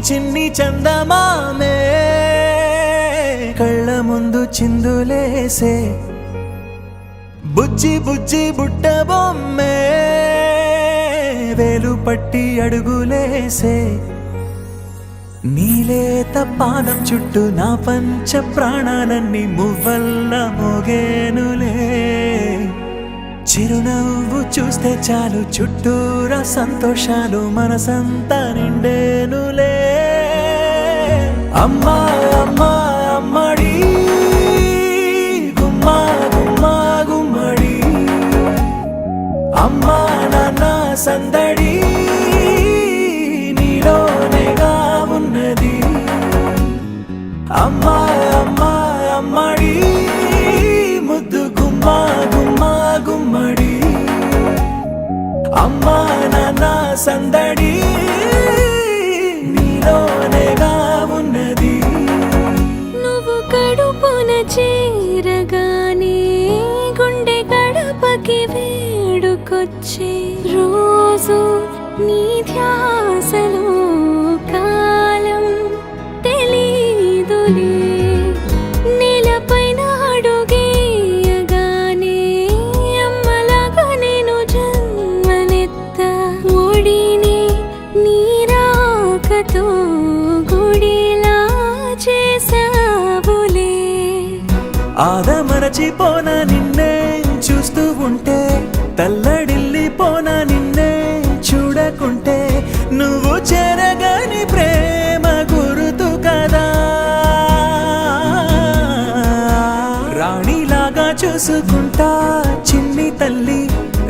చిన్ని చందమామే కళ్ళ ముందు చిందులేసే బుజ్జి బుజ్జి బుట్ట బొమ్మే వేలు పట్టి అడుగులేసే నీలేత పాదం చుట్టూ నా పంచ ప్రాణాలన్నీ మువ్వల్ల మోగేనులే చిరునవ్వు చూస్తే చాలు చుట్టూరా సంతోషాలు మనసంతా నిండేనులే అమ్మా అమ్మా అమ్మడి గుమ్మా గుమ్మా గుమ్మడి అమ్మా నాన్న సందడి నీలోనేగా ఉన్నది అమ్మా అమ్మా అమ్మడి ముద్దు గుమ్మా గుమ్మా గుమ్మడి అమ్మా నాన్న సందడి నీలోనేగా ఉన్నది నువ్వు కడుపున చేరగానే గుండె గడపకి వేడుకొచ్చే రోజు నీ ధ్యాసలో కాలం తెలీదులే నేలపైన అడుగేయగానే అమ్మలాగా నేను జన్మనెత్త ఒడిని నీ రాకతో గుడిలా చేసావులే ఆదమరచిపోనా నిన్నే చూస్తూ ఉంటే తల్లడిల్లిపోనా నిన్నే చూడకుంటే నువ్వు చెరగని ప్రేమ గురుతు కదా రాణిలాగా చూసుకుంటా చిన్ని తల్లి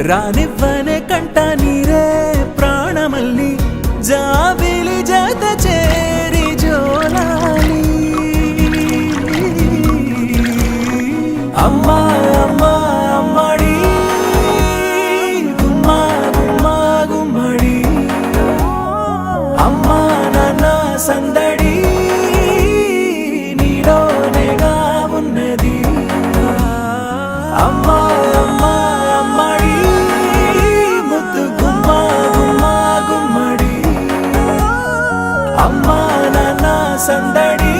రానివ్వనే కంట నీరే ప్రాణమల్లి జాబిలి జత చేరి జోలాలి అమ్మా అమ్మా అమ్మడి గుమ్మా గుమ్మా గుమ్మడి అమ్మా నాన్న సందడి నీలోనేగా ఉన్నది అమ్మా అమ్మా అమ్మడి ముద్దు గుమ్మా గుమ్మా గుమ్మడి అమ్మా నాన్న సందడి